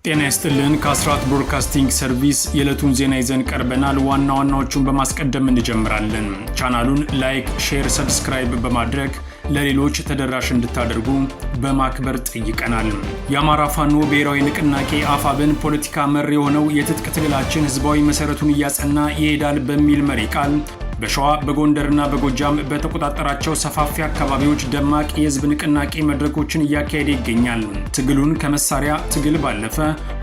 ጤና ይስጥልን ከአስራት ብሮድካስቲንግ ሰርቪስ የዕለቱን ዜና ይዘን ቀርበናል። ዋና ዋናዎቹን በማስቀደም እንጀምራለን። ቻናሉን ላይክ፣ ሼር፣ ሰብስክራይብ በማድረግ ለሌሎች ተደራሽ እንድታደርጉ በማክበር ጠይቀናል። የአማራ ፋኖ ብሔራዊ ንቅናቄ አፋብን ፖለቲካ መር የሆነው የትጥቅ ትግላችን ህዝባዊ መሰረቱን እያጸና ይሄዳል በሚል መሪ ቃል በሸዋ በጎንደርና በጎጃም በተቆጣጠራቸው ሰፋፊ አካባቢዎች ደማቅ የህዝብ ንቅናቄ መድረኮችን እያካሄደ ይገኛል። ትግሉን ከመሳሪያ ትግል ባለፈ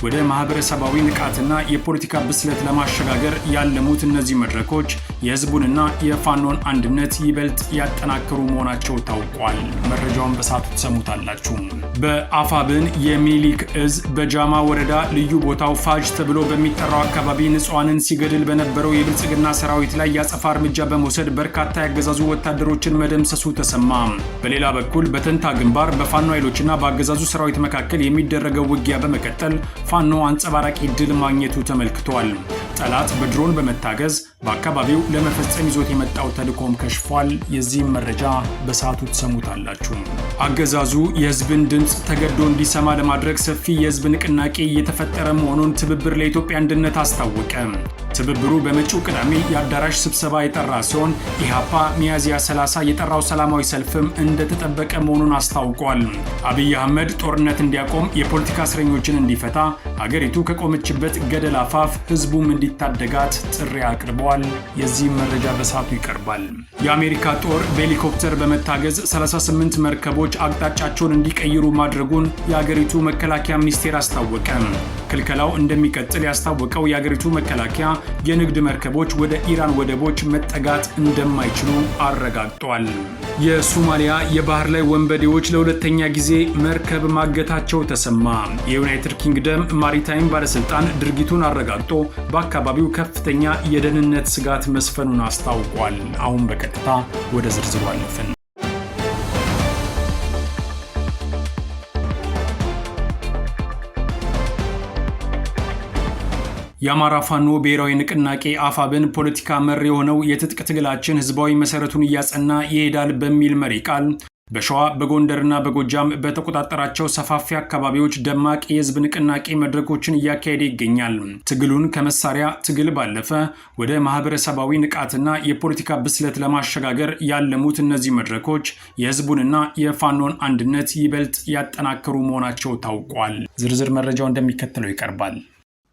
ወደ ማህበረሰባዊ ንቃትና የፖለቲካ ብስለት ለማሸጋገር ያለሙት እነዚህ መድረኮች የህዝቡንና የፋኖን አንድነት ይበልጥ ያጠናክሩ መሆናቸው ታውቋል። መረጃውን በሰዓቱ ተሰሙታላችሁ። በአፋብን የሚኒሊክ እዝ በጃማ ወረዳ ልዩ ቦታው ፋጅ ተብሎ በሚጠራው አካባቢ ንጹሃንን ሲገድል በነበረው የብልጽግና ሰራዊት ላይ ያጸፋ እርምጃ በመውሰድ በርካታ ያገዛዙ ወታደሮችን መደምሰሱ ተሰማ። በሌላ በኩል በተንታ ግንባር በፋኖ ኃይሎችና በአገዛዙ ሰራዊት መካከል የሚደረገው ውጊያ በመቀጠል ፋኖ አንጸባራቂ ድል ማግኘቱ ተመልክቷል። ጠላት በድሮን በመታገዝ በአካባቢው ለመፈጸም ይዞት የመጣው ተልዕኮም ከሽፏል። የዚህም መረጃ በሰዓቱ ተሰሙታላችሁ። አገዛዙ የህዝብን ድምፅ ተገዶ እንዲሰማ ለማድረግ ሰፊ የህዝብ ንቅናቄ እየተፈጠረ መሆኑን ትብብር ለኢትዮጵያ አንድነት አስታወቀ። ትብብሩ በመጪው ቅዳሜ የአዳራሽ ስብሰባ የጠራ ሲሆን ኢሃፓ ሚያዝያ 30 የጠራው ሰላማዊ ሰልፍም እንደተጠበቀ መሆኑን አስታውቋል። አብይ አህመድ ጦርነት እንዲያቆም፣ የፖለቲካ እስረኞችን እንዲፈታ፣ ሀገሪቱ ከቆመችበት ገደል አፋፍ ህዝቡም እንዲታደጋት ጥሪ አቅርበዋል። የዚህም መረጃ በሰዓቱ ይቀርባል። የአሜሪካ ጦር በሄሊኮፕተር በመታገዝ 38 መርከቦች አቅጣጫቸውን እንዲቀይሩ ማድረጉን የሀገሪቱ መከላከያ ሚኒስቴር አስታወቀ። ክልከላው እንደሚቀጥል ያስታወቀው የሀገሪቱ መከላከያ የንግድ መርከቦች ወደ ኢራን ወደቦች መጠጋት እንደማይችሉ አረጋግጧል። የሶማሊያ የባህር ላይ ወንበዴዎች ለሁለተኛ ጊዜ መርከብ ማገታቸው ተሰማ። የዩናይትድ ኪንግደም ማሪታይም ባለስልጣን ድርጊቱን አረጋግጦ በአካባቢው ከፍተኛ የደህንነት ስጋት መስፈኑን አስታውቋል። አሁን በቀጥታ ወደ ዝርዝሩ አለፍን። የአማራ ፋኖ ብሔራዊ ንቅናቄ አፋብን ፖለቲካ መር የሆነው የትጥቅ ትግላችን ህዝባዊ መሰረቱን እያጸና ይሄዳል በሚል መሪ ቃል በሸዋ በጎንደርና በጎጃም በተቆጣጠራቸው ሰፋፊ አካባቢዎች ደማቅ የህዝብ ንቅናቄ መድረኮችን እያካሄደ ይገኛል። ትግሉን ከመሳሪያ ትግል ባለፈ ወደ ማህበረሰባዊ ንቃትና የፖለቲካ ብስለት ለማሸጋገር ያለሙት እነዚህ መድረኮች የህዝቡንና የፋኖን አንድነት ይበልጥ ያጠናክሩ መሆናቸው ታውቋል። ዝርዝር መረጃው እንደሚከተለው ይቀርባል።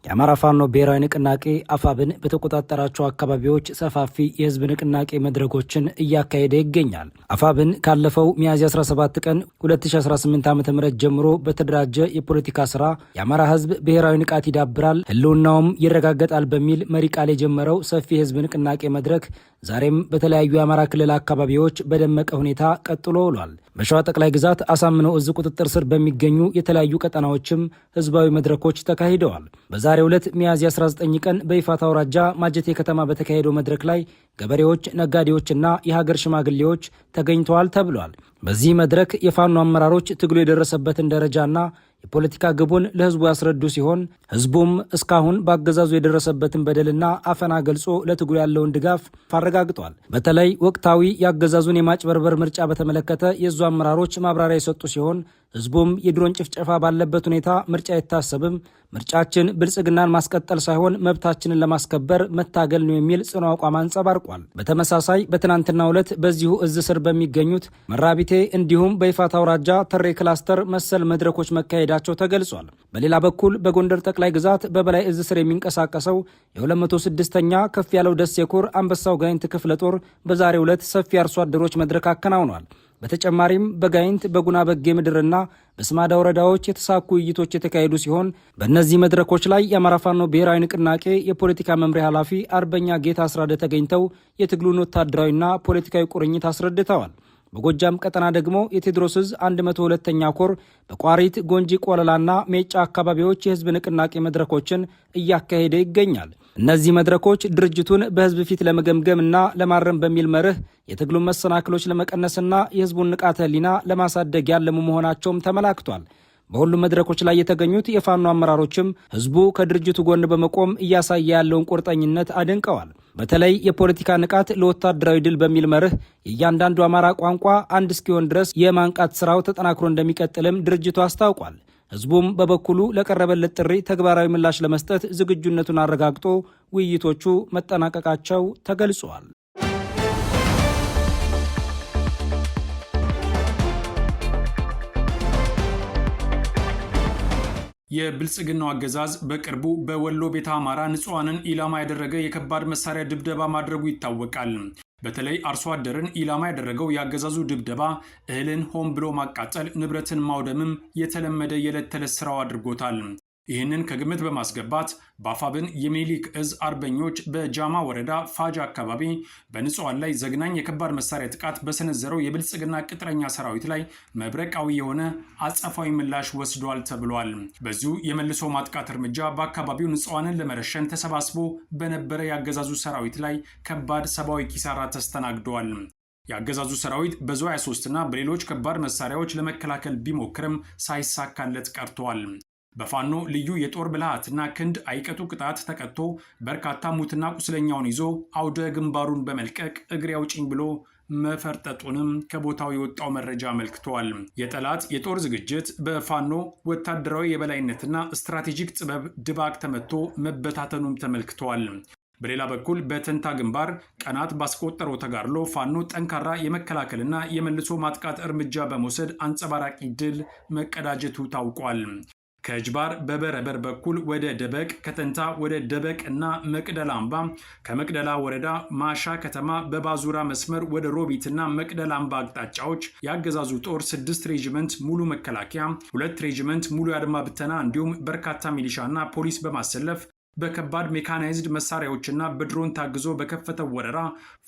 የአማራ ፋኖ ብሔራዊ ንቅናቄ አፋብን በተቆጣጠራቸው አካባቢዎች ሰፋፊ የህዝብ ንቅናቄ መድረኮችን እያካሄደ ይገኛል። አፋብን ካለፈው ሚያዝያ 17 ቀን 2018 ዓ.ም ጀምሮ በተደራጀ የፖለቲካ ስራ የአማራ ህዝብ ብሔራዊ ንቃት ይዳብራል፣ ህልውናውም ይረጋገጣል በሚል መሪ ቃል የጀመረው ሰፊ የህዝብ ንቅናቄ መድረክ ዛሬም በተለያዩ የአማራ ክልል አካባቢዎች በደመቀ ሁኔታ ቀጥሎ ውሏል። በሸዋ ጠቅላይ ግዛት አሳምነው እዝ ቁጥጥር ስር በሚገኙ የተለያዩ ቀጠናዎችም ህዝባዊ መድረኮች ተካሂደዋል። በዛሬው ዕለት ሚያዝያ 19 ቀን በይፋት አውራጃ ማጀቴ ከተማ በተካሄደው መድረክ ላይ ገበሬዎች፣ ነጋዴዎችና የሀገር ሽማግሌዎች ተገኝተዋል ተብሏል። በዚህ መድረክ የፋኖ አመራሮች ትግሉ የደረሰበትን ደረጃና የፖለቲካ ግቡን ለህዝቡ ያስረዱ ሲሆን ህዝቡም እስካሁን በአገዛዙ የደረሰበትን በደልና አፈና ገልጾ ለትግሉ ያለውን ድጋፍ አረጋግጧል። በተለይ ወቅታዊ የአገዛዙን የማጭበርበር ምርጫ በተመለከተ የዙ አመራሮች ማብራሪያ የሰጡ ሲሆን ህዝቡም የድሮን ጭፍጨፋ ባለበት ሁኔታ ምርጫ አይታሰብም፣ ምርጫችን ብልጽግናን ማስቀጠል ሳይሆን መብታችንን ለማስከበር መታገል ነው የሚል ጽኑ አቋም አንጸባርቋል። በተመሳሳይ በትናንትናው ዕለት በዚሁ እዝ ስር በሚገኙት መራቢቴ እንዲሁም በይፋት አውራጃ ተሬ ክላስተር መሰል መድረኮች መካሄዳቸው ተገልጿል። በሌላ በኩል በጎንደር ጠቅላይ ግዛት በበላይ እዝ ስር የሚንቀሳቀሰው የ206ኛ ከፍ ያለው ደሴ ኮር አንበሳው ጋይንት ክፍለ ጦር በዛሬው ዕለት ሰፊ አርሶ አደሮች መድረክ አከናውኗል። በተጨማሪም በጋይንት በጉና በጌ ምድርና በስማዳ ወረዳዎች የተሳኩ ውይይቶች የተካሄዱ ሲሆን በእነዚህ መድረኮች ላይ የአማራ ፋኖ ብሔራዊ ንቅናቄ የፖለቲካ መምሪያ ኃላፊ አርበኛ ጌታ አስራደ ተገኝተው የትግሉን ወታደራዊና ፖለቲካዊ ቁርኝት አስረድተዋል። በጎጃም ቀጠና ደግሞ የቴዎድሮስ ዕዝ 102ኛ ኮር በቋሪት ጎንጂ፣ ቆለላና ሜጫ አካባቢዎች የህዝብ ንቅናቄ መድረኮችን እያካሄደ ይገኛል። እነዚህ መድረኮች ድርጅቱን በህዝብ ፊት ለመገምገምና ለማረም በሚል መርህ የትግሉን መሰናክሎች ለመቀነስና የህዝቡን ንቃተ ህሊና ለማሳደግ ያለሙ መሆናቸውም ተመላክቷል። በሁሉም መድረኮች ላይ የተገኙት የፋኖ አመራሮችም ህዝቡ ከድርጅቱ ጎን በመቆም እያሳየ ያለውን ቁርጠኝነት አድንቀዋል። በተለይ የፖለቲካ ንቃት ለወታደራዊ ድል በሚል መርህ የእያንዳንዱ አማራ ቋንቋ አንድ እስኪሆን ድረስ የማንቃት ስራው ተጠናክሮ እንደሚቀጥልም ድርጅቱ አስታውቋል። ህዝቡም በበኩሉ ለቀረበለት ጥሪ ተግባራዊ ምላሽ ለመስጠት ዝግጁነቱን አረጋግጦ ውይይቶቹ መጠናቀቃቸው ተገልጿል። የብልጽግናው አገዛዝ በቅርቡ በወሎ ቤተ አማራ ንጹሃንን ኢላማ ያደረገ የከባድ መሳሪያ ድብደባ ማድረጉ ይታወቃል። በተለይ አርሶ አደርን ኢላማ ያደረገው የአገዛዙ ድብደባ እህልን ሆን ብሎ ማቃጠል፣ ንብረትን ማውደምም የተለመደ የዕለት ተዕለት ስራው አድርጎታል። ይህንን ከግምት በማስገባት በአፋብን የሚኒሊክ እዝ አርበኞች በጃማ ወረዳ ፋጅ አካባቢ በንጹሃን ላይ ዘግናኝ የከባድ መሳሪያ ጥቃት በሰነዘረው የብልጽግና ቅጥረኛ ሰራዊት ላይ መብረቃዊ የሆነ አጸፋዊ ምላሽ ወስዷል ተብሏል። በዚሁ የመልሶ ማጥቃት እርምጃ በአካባቢው ንጹሃንን ለመረሸን ተሰባስቦ በነበረ የአገዛዙ ሰራዊት ላይ ከባድ ሰብአዊ ኪሳራ ተስተናግዷል። የአገዛዙ ሰራዊት በዙ 23 እና በሌሎች ከባድ መሳሪያዎች ለመከላከል ቢሞክርም ሳይሳካለት ቀርቷል። በፋኖ ልዩ የጦር ብልሃትና ክንድ አይቀጡ ቅጣት ተቀጥቶ በርካታ ሙትና ቁስለኛውን ይዞ አውደ ግንባሩን በመልቀቅ እግሬ አውጭኝ ብሎ መፈርጠጡንም ከቦታው የወጣው መረጃ አመልክቷል። የጠላት የጦር ዝግጅት በፋኖ ወታደራዊ የበላይነትና ስትራቴጂክ ጥበብ ድባቅ ተመቶ መበታተኑም ተመልክቷል። በሌላ በኩል በተንታ ግንባር ቀናት ባስቆጠረው ተጋድሎ ፋኖ ጠንካራ የመከላከልና የመልሶ ማጥቃት እርምጃ በመውሰድ አንጸባራቂ ድል መቀዳጀቱ ታውቋል። ከእጅባር በበረበር በኩል ወደ ደበቅ፣ ከተንታ ወደ ደበቅ እና መቅደላ አምባ፣ ከመቅደላ ወረዳ ማሻ ከተማ በባዙራ መስመር ወደ ሮቢት እና መቅደላ አምባ አቅጣጫዎች የአገዛዙ ጦር 6 ሬጂመንት ሙሉ መከላከያ፣ 2 ሬጂመንት ሙሉ የአድማ ብተና እንዲሁም በርካታ ሚሊሻና ፖሊስ በማሰለፍ በከባድ ሜካናይዝድ መሳሪያዎችና በድሮን ታግዞ በከፈተው ወረራ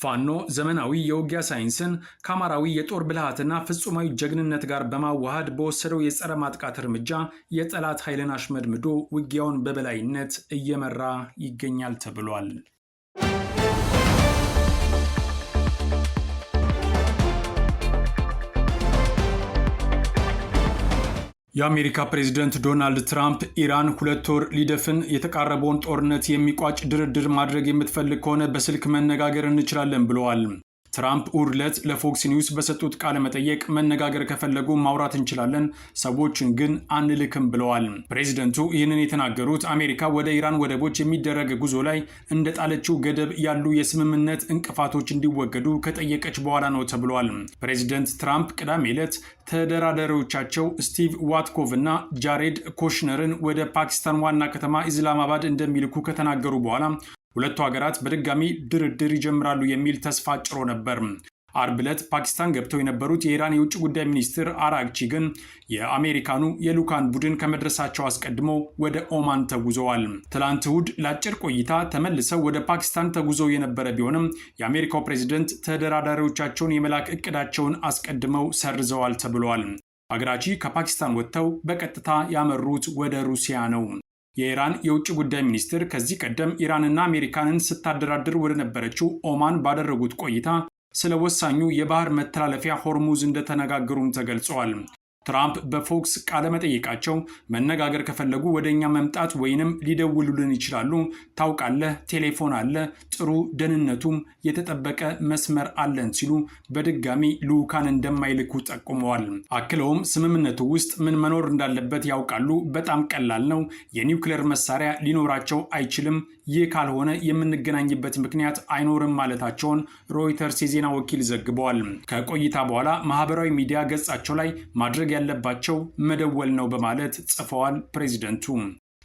ፋኖ ዘመናዊ የውጊያ ሳይንስን ከአማራዊ የጦር ብልሃትና ፍጹማዊ ጀግንነት ጋር በማዋሃድ በወሰደው የጸረ ማጥቃት እርምጃ የጠላት ኃይልን አሽመድምዶ ውጊያውን በበላይነት እየመራ ይገኛል ተብሏል። የአሜሪካ ፕሬዝደንት ዶናልድ ትራምፕ ኢራን 2 ወር ሊደፍን የተቃረበውን ጦርነት የሚቋጭ ድርድር ማድረግ የምትፈልግ ከሆነ በስልክ መነጋገር እንችላለን ብለዋል። ትራምፕ እሁድ ዕለት ለፎክስ ኒውስ በሰጡት ቃለ መጠይቅ መነጋገር ከፈለጉ ማውራት እንችላለን፣ ሰዎችን ግን አንልክም ብለዋል። ፕሬዚደንቱ ይህንን የተናገሩት አሜሪካ ወደ ኢራን ወደቦች የሚደረግ ጉዞ ላይ እንደጣለችው ገደብ ያሉ የስምምነት እንቅፋቶች እንዲወገዱ ከጠየቀች በኋላ ነው ተብሏል። ፕሬዚደንት ትራምፕ ቅዳሜ ዕለት ተደራዳሪዎቻቸው ስቲቭ ዋትኮቭ እና ጃሬድ ኮሽነርን ወደ ፓኪስታን ዋና ከተማ ኢስላማባድ እንደሚልኩ ከተናገሩ በኋላ ሁለቱ ሀገራት በድጋሚ ድርድር ይጀምራሉ የሚል ተስፋ ጭሮ ነበር። አርብ ዕለት ፓኪስታን ገብተው የነበሩት የኢራን የውጭ ጉዳይ ሚኒስትር አራግቺ ግን የአሜሪካኑ የልዑካን ቡድን ከመድረሳቸው አስቀድሞ ወደ ኦማን ተጉዘዋል። ትላንት እሁድ ለአጭር ቆይታ ተመልሰው ወደ ፓኪስታን ተጉዘው የነበረ ቢሆንም የአሜሪካው ፕሬዝደንት ተደራዳሪዎቻቸውን የመላክ እቅዳቸውን አስቀድመው ሰርዘዋል ተብሏል። አገራቺ ከፓኪስታን ወጥተው በቀጥታ ያመሩት ወደ ሩሲያ ነው። የኢራን የውጭ ጉዳይ ሚኒስትር ከዚህ ቀደም ኢራንና አሜሪካንን ስታደራድር ወደ ነበረችው ኦማን ባደረጉት ቆይታ ስለ ወሳኙ የባህር መተላለፊያ ሆርሙዝ እንደተነጋገሩም ተገልጸዋል። ትራምፕ በፎክስ ቃለ መጠይቃቸው መነጋገር ከፈለጉ ወደኛ መምጣት ወይንም ሊደውሉልን ይችላሉ፣ ታውቃለህ፣ ቴሌፎን አለ፣ ጥሩ ደህንነቱም የተጠበቀ መስመር አለን ሲሉ በድጋሚ ልዑካን እንደማይልኩ ጠቁመዋል። አክለውም ስምምነቱ ውስጥ ምን መኖር እንዳለበት ያውቃሉ፣ በጣም ቀላል ነው፣ የኒውክሌር መሳሪያ ሊኖራቸው አይችልም፣ ይህ ካልሆነ የምንገናኝበት ምክንያት አይኖርም ማለታቸውን ሮይተርስ የዜና ወኪል ዘግበዋል። ከቆይታ በኋላ ማህበራዊ ሚዲያ ገጻቸው ላይ ማድረግ ያለባቸው መደወል ነው በማለት ጽፈዋል። ፕሬዚደንቱ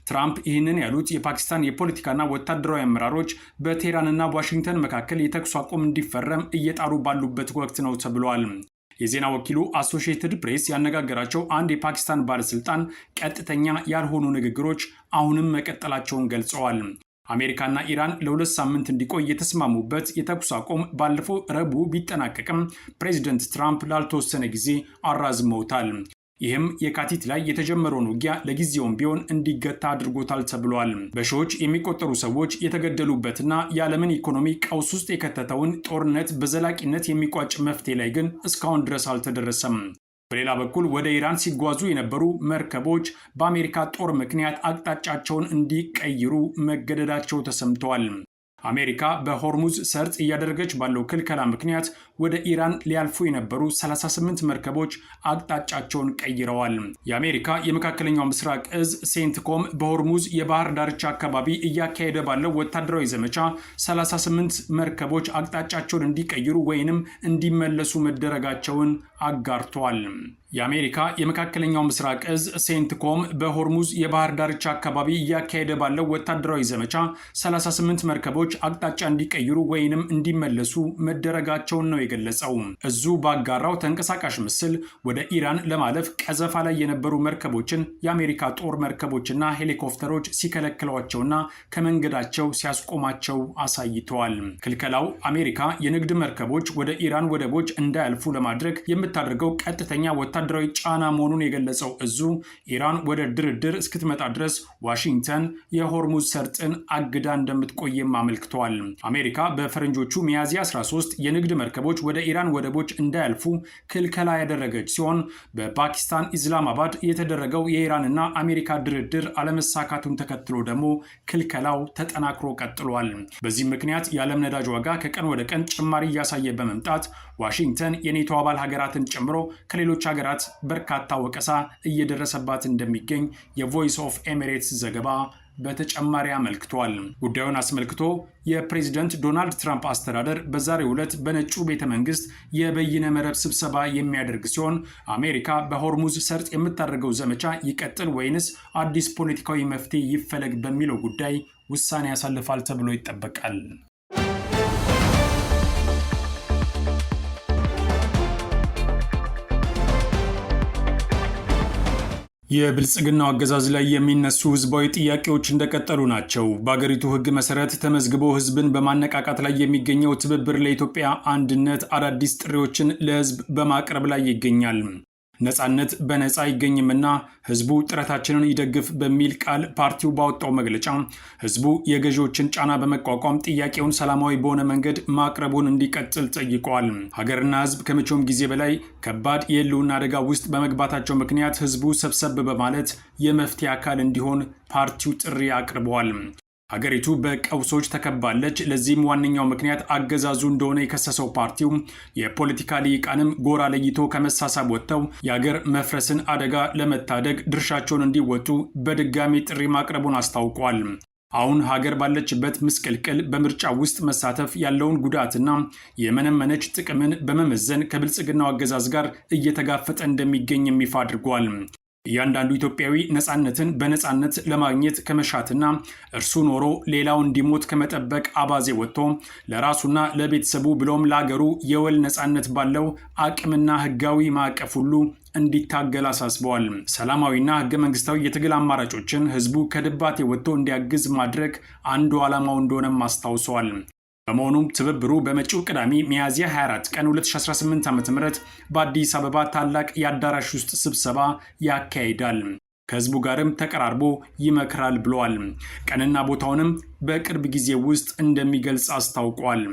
ትራምፕ ይህንን ያሉት የፓኪስታን የፖለቲካና ወታደራዊ አመራሮች በቴህራንና ዋሽንግተን መካከል የተኩስ አቁም እንዲፈረም እየጣሩ ባሉበት ወቅት ነው ተብሏል። የዜና ወኪሉ አሶሺየትድ ፕሬስ ያነጋገራቸው አንድ የፓኪስታን ባለስልጣን ቀጥተኛ ያልሆኑ ንግግሮች አሁንም መቀጠላቸውን ገልጸዋል። አሜሪካና ኢራን ለ2 ሳምንት እንዲቆይ የተስማሙበት የተኩስ አቁም ባለፈው ረቡዕ ቢጠናቀቅም ፕሬዚደንት ትራምፕ ላልተወሰነ ጊዜ አራዝመውታል። ይህም የካቲት ላይ የተጀመረውን ውጊያ ለጊዜውም ቢሆን እንዲገታ አድርጎታል ተብሏል። በሺዎች የሚቆጠሩ ሰዎች የተገደሉበትና የዓለምን ኢኮኖሚ ቀውስ ውስጥ የከተተውን ጦርነት በዘላቂነት የሚቋጭ መፍትሄ ላይ ግን እስካሁን ድረስ አልተደረሰም። በሌላ በኩል ወደ ኢራን ሲጓዙ የነበሩ መርከቦች በአሜሪካ ጦር ምክንያት አቅጣጫቸውን እንዲቀይሩ መገደዳቸው ተሰምተዋል። አሜሪካ በሆርሙዝ ሰርጥ እያደረገች ባለው ክልከላ ምክንያት ወደ ኢራን ሊያልፉ የነበሩ 38 መርከቦች አቅጣጫቸውን ቀይረዋል። የአሜሪካ የመካከለኛው ምስራቅ እዝ ሴንትኮም በሆርሙዝ የባህር ዳርቻ አካባቢ እያካሄደ ባለው ወታደራዊ ዘመቻ 38 መርከቦች አቅጣጫቸውን እንዲቀይሩ ወይንም እንዲመለሱ መደረጋቸውን አጋርቷል። የአሜሪካ የመካከለኛው ምስራቅ እዝ ሴንትኮም በሆርሙዝ የባህር ዳርቻ አካባቢ እያካሄደ ባለው ወታደራዊ ዘመቻ 38 መርከቦች አቅጣጫ እንዲቀይሩ ወይንም እንዲመለሱ መደረጋቸውን ነው የገለጸው። እዙ ባጋራው ተንቀሳቃሽ ምስል ወደ ኢራን ለማለፍ ቀዘፋ ላይ የነበሩ መርከቦችን የአሜሪካ ጦር መርከቦችና ሄሊኮፕተሮች ሲከለክሏቸውና ከመንገዳቸው ሲያስቆማቸው አሳይተዋል። ክልከላው አሜሪካ የንግድ መርከቦች ወደ ኢራን ወደቦች እንዳያልፉ ለማድረግ የምታደርገው ቀጥተኛ ወታደራዊ ጫና መሆኑን የገለጸው እዙ ኢራን ወደ ድርድር እስክትመጣ ድረስ ዋሽንግተን የሆርሙዝ ሰርጥን አግዳ እንደምትቆይም አመልክተዋል። አሜሪካ በፈረንጆቹ ሚያዝያ 13 የንግድ መርከቦች ወደ ኢራን ወደቦች እንዳያልፉ ክልከላ ያደረገች ሲሆን በፓኪስታን ኢስላማባድ የተደረገው የኢራንና አሜሪካ ድርድር አለመሳካቱን ተከትሎ ደግሞ ክልከላው ተጠናክሮ ቀጥሏል። በዚህ ምክንያት የዓለም ነዳጅ ዋጋ ከቀን ወደ ቀን ጭማሪ እያሳየ በመምጣት ዋሽንግተን የኔቶ አባል ሀገራትን ጨምሮ ከሌሎች ሀገራት በርካታ ወቀሳ እየደረሰባት እንደሚገኝ የቮይስ ኦፍ ኤሚሬትስ ዘገባ በተጨማሪ አመልክቷል። ጉዳዩን አስመልክቶ የፕሬዝዳንት ዶናልድ ትራምፕ አስተዳደር በዛሬው ዕለት በነጩ ቤተ መንግስት የበይነ መረብ ስብሰባ የሚያደርግ ሲሆን አሜሪካ በሆርሙዝ ሰርጥ የምታደርገው ዘመቻ ይቀጥል ወይንስ አዲስ ፖለቲካዊ መፍትሄ ይፈለግ በሚለው ጉዳይ ውሳኔ ያሳልፋል ተብሎ ይጠበቃል። የብልጽግናው አገዛዝ ላይ የሚነሱ ህዝባዊ ጥያቄዎች እንደቀጠሉ ናቸው። በአገሪቱ ህግ መሰረት ተመዝግቦ ህዝብን በማነቃቃት ላይ የሚገኘው ትብብር ለኢትዮጵያ አንድነት አዳዲስ ጥሪዎችን ለህዝብ በማቅረብ ላይ ይገኛል። ነጻነት በነጻ አይገኝምና ህዝቡ ጥረታችንን ይደግፍ በሚል ቃል ፓርቲው ባወጣው መግለጫ ህዝቡ የገዢዎችን ጫና በመቋቋም ጥያቄውን ሰላማዊ በሆነ መንገድ ማቅረቡን እንዲቀጥል ጠይቀዋል። ሀገርና ህዝብ ከመቼውም ጊዜ በላይ ከባድ የህልውና አደጋ ውስጥ በመግባታቸው ምክንያት ህዝቡ ሰብሰብ በማለት የመፍትሄ አካል እንዲሆን ፓርቲው ጥሪ አቅርበዋል። ሀገሪቱ በቀውሶች ተከባለች። ለዚህም ዋነኛው ምክንያት አገዛዙ እንደሆነ የከሰሰው ፓርቲው የፖለቲካ ልሂቃንም ጎራ ለይቶ ከመሳሳብ ወጥተው የሀገር መፍረስን አደጋ ለመታደግ ድርሻቸውን እንዲወጡ በድጋሚ ጥሪ ማቅረቡን አስታውቋል። አሁን ሀገር ባለችበት ምስቅልቅል በምርጫ ውስጥ መሳተፍ ያለውን ጉዳትና የመነመነች ጥቅምን በመመዘን ከብልጽግናው አገዛዝ ጋር እየተጋፈጠ እንደሚገኝ ይፋ አድርጓል። እያንዳንዱ ኢትዮጵያዊ ነጻነትን በነጻነት ለማግኘት ከመሻትና እርሱ ኖሮ ሌላው እንዲሞት ከመጠበቅ አባዜ ወጥቶ ለራሱና ለቤተሰቡ ብሎም ለሀገሩ የወል ነጻነት ባለው አቅምና ህጋዊ ማዕቀፍ ሁሉ እንዲታገል አሳስበዋል። ሰላማዊና ህገ መንግስታዊ የትግል አማራጮችን ህዝቡ ከድባቴ ወጥቶ እንዲያግዝ ማድረግ አንዱ ዓላማው እንደሆነም አስታውሰዋል። በመሆኑም ትብብሩ በመጪው ቅዳሜ ሚያዝያ 24 ቀን 2018 ዓ.ም በአዲስ አበባ ታላቅ የአዳራሽ ውስጥ ስብሰባ ያካሂዳል። ከህዝቡ ጋርም ተቀራርቦ ይመክራል ብለዋል። ቀንና ቦታውንም በቅርብ ጊዜ ውስጥ እንደሚገልጽ አስታውቋል።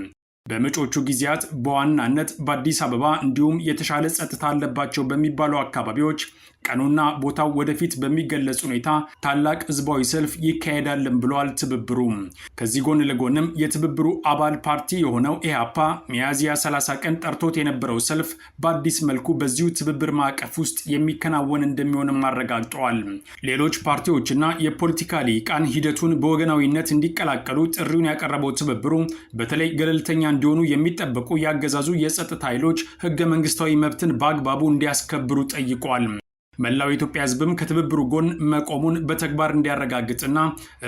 በመጪዎቹ ጊዜያት በዋናነት በአዲስ አበባ እንዲሁም የተሻለ ጸጥታ አለባቸው በሚባሉ አካባቢዎች ቀኑና ቦታው ወደፊት በሚገለጽ ሁኔታ ታላቅ ህዝባዊ ሰልፍ ይካሄዳልን ብለዋል ትብብሩ። ከዚህ ጎን ለጎንም የትብብሩ አባል ፓርቲ የሆነው ኢህአፓ ሚያዝያ 30 ቀን ጠርቶት የነበረው ሰልፍ በአዲስ መልኩ በዚሁ ትብብር ማዕቀፍ ውስጥ የሚከናወን እንደሚሆንም አረጋግጠዋል። ሌሎች ፓርቲዎችና የፖለቲካ ሊቃን ሂደቱን በወገናዊነት እንዲቀላቀሉ ጥሪውን ያቀረበው ትብብሩ በተለይ ገለልተኛ እንዲሆኑ የሚጠበቁ ያገዛዙ የጸጥታ ኃይሎች ህገ መንግስታዊ መብትን በአግባቡ እንዲያስከብሩ ጠይቋል። መላው የኢትዮጵያ ህዝብም ከትብብሩ ጎን መቆሙን በተግባር እንዲያረጋግጥና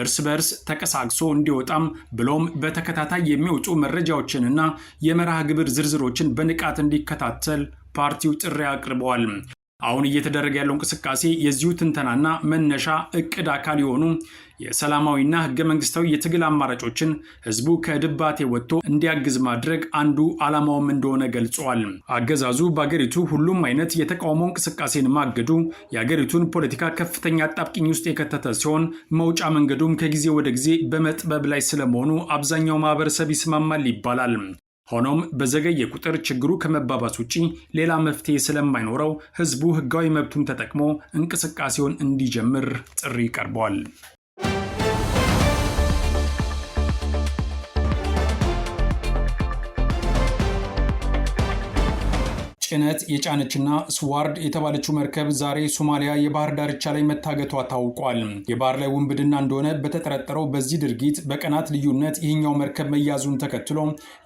እርስ በርስ ተቀሳቅሶ እንዲወጣም ብሎም በተከታታይ የሚወጡ መረጃዎችንና የመርሃ ግብር ዝርዝሮችን በንቃት እንዲከታተል ፓርቲው ጥሪ አቅርበዋል። አሁን እየተደረገ ያለው እንቅስቃሴ የዚሁ ትንተናና መነሻ እቅድ አካል የሆኑ የሰላማዊና ህገ መንግስታዊ የትግል አማራጮችን ህዝቡ ከድባቴ ወጥቶ እንዲያግዝ ማድረግ አንዱ ዓላማውም እንደሆነ ገልጿል። አገዛዙ በአገሪቱ ሁሉም አይነት የተቃውሞ እንቅስቃሴን ማገዱ የአገሪቱን ፖለቲካ ከፍተኛ አጣብቂኝ ውስጥ የከተተ ሲሆን መውጫ መንገዱም ከጊዜ ወደ ጊዜ በመጥበብ ላይ ስለመሆኑ አብዛኛው ማህበረሰብ ይስማማል ይባላል። ሆኖም በዘገየ ቁጥር ችግሩ ከመባባስ ውጪ ሌላ መፍትሄ ስለማይኖረው ህዝቡ ህጋዊ መብቱን ተጠቅሞ እንቅስቃሴውን እንዲጀምር ጥሪ ቀርቧል። ጭነት የጫነችና ስዋርድ የተባለችው መርከብ ዛሬ ሶማሊያ የባህር ዳርቻ ላይ መታገቷ ታውቋል። የባህር ላይ ውንብድና እንደሆነ በተጠረጠረው በዚህ ድርጊት በቀናት ልዩነት ይህኛው መርከብ መያዙን ተከትሎ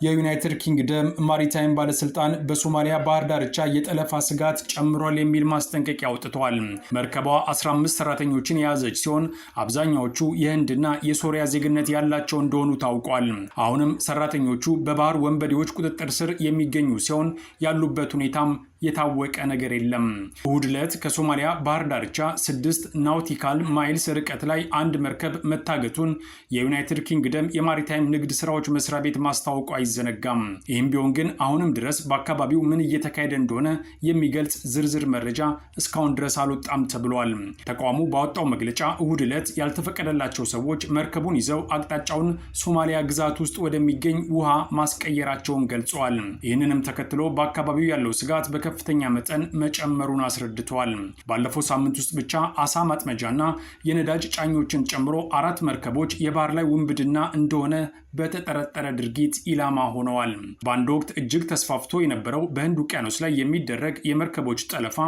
የዩናይትድ ኪንግደም ማሪታይም ባለስልጣን በሶማሊያ ባህር ዳርቻ የጠለፋ ስጋት ጨምሯል የሚል ማስጠንቀቂያ አውጥቷል። መርከቧ 15 ሰራተኞችን የያዘች ሲሆን አብዛኛዎቹ የህንድና የሶሪያ ዜግነት ያላቸው እንደሆኑ ታውቋል። አሁንም ሰራተኞቹ በባህር ወንበዴዎች ቁጥጥር ስር የሚገኙ ሲሆን ያሉበት ሁኔታም የታወቀ ነገር የለም። እሁድ ዕለት ከሶማሊያ ባህር ዳርቻ 6 ናውቲካል ማይልስ ርቀት ላይ አንድ መርከብ መታገቱን የዩናይትድ ኪንግደም የማሪታይም ንግድ ስራዎች መስሪያ ቤት ማስታወቁ አይዘነጋም። ይህም ቢሆን ግን አሁንም ድረስ በአካባቢው ምን እየተካሄደ እንደሆነ የሚገልጽ ዝርዝር መረጃ እስካሁን ድረስ አልወጣም ተብሏል። ተቋሙ ባወጣው መግለጫ እሁድ ዕለት ያልተፈቀደላቸው ሰዎች መርከቡን ይዘው አቅጣጫውን ሶማሊያ ግዛት ውስጥ ወደሚገኝ ውሃ ማስቀየራቸውን ገልጸዋል። ይህንንም ተከትሎ በአካባቢው ያለው ስጋት ከፍተኛ መጠን መጨመሩን አስረድተዋል። ባለፈው ሳምንት ውስጥ ብቻ አሳ ማጥመጃና የነዳጅ ጫኞችን ጨምሮ 4 መርከቦች የባህር ላይ ውንብድና እንደሆነ በተጠረጠረ ድርጊት ኢላማ ሆነዋል። በአንድ ወቅት እጅግ ተስፋፍቶ የነበረው በህንድ ውቅያኖስ ላይ የሚደረግ የመርከቦች ጠለፋ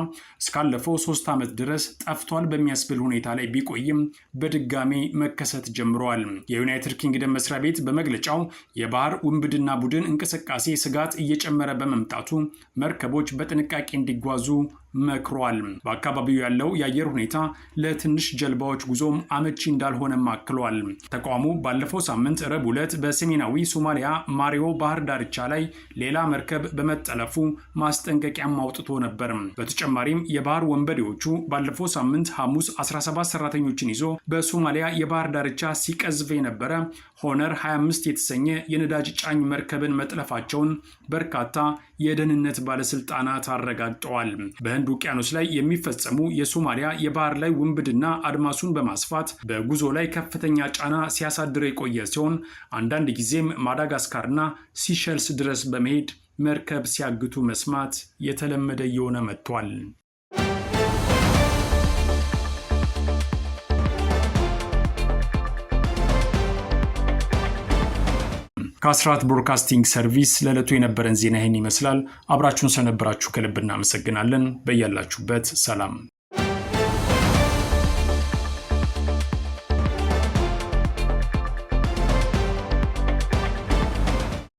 እስካለፈው 3 ዓመት ድረስ ጠፍቷል በሚያስብል ሁኔታ ላይ ቢቆይም በድጋሜ መከሰት ጀምረዋል። የዩናይትድ ኪንግደም መስሪያ ቤት በመግለጫው የባህር ውንብድና ቡድን እንቅስቃሴ ስጋት እየጨመረ በመምጣቱ መርከቦች በጥንቃቄ እንዲጓዙ መክሯል። በአካባቢው ያለው የአየር ሁኔታ ለትንሽ ጀልባዎች ጉዞም አመቺ እንዳልሆነም አክሏል። ተቋሙ ባለፈው ሳምንት ረቡዕ ዕለት በሰሜናዊ ሶማሊያ ማሪዮ ባህር ዳርቻ ላይ ሌላ መርከብ በመጠለፉ ማስጠንቀቂያም አውጥቶ ነበር። በተጨማሪም የባህር ወንበዴዎቹ ባለፈው ሳምንት ሐሙስ 17 ሰራተኞችን ይዞ በሶማሊያ የባህር ዳርቻ ሲቀዝፍ የነበረ ሆነር 25 የተሰኘ የነዳጅ ጫኝ መርከብን መጥለፋቸውን በርካታ የደህንነት ባለስልጣናት አረጋግጠዋል። በህንድ ውቅያኖስ ላይ የሚፈጸሙ የሶማሊያ የባህር ላይ ውንብድና አድማሱን በማስፋት በጉዞ ላይ ከፍተኛ ጫና ሲያሳድር የቆየ ሲሆን አንዳንድ ጊዜም ማዳጋስካርና ሲሸልስ ድረስ በመሄድ መርከብ ሲያግቱ መስማት የተለመደ እየሆነ መጥቷል። ከአስራት ብሮድካስቲንግ ሰርቪስ ለዕለቱ የነበረን ዜና ይህን ይመስላል። አብራችሁን ስለነበራችሁ ከልብ እናመሰግናለን። በያላችሁበት ሰላም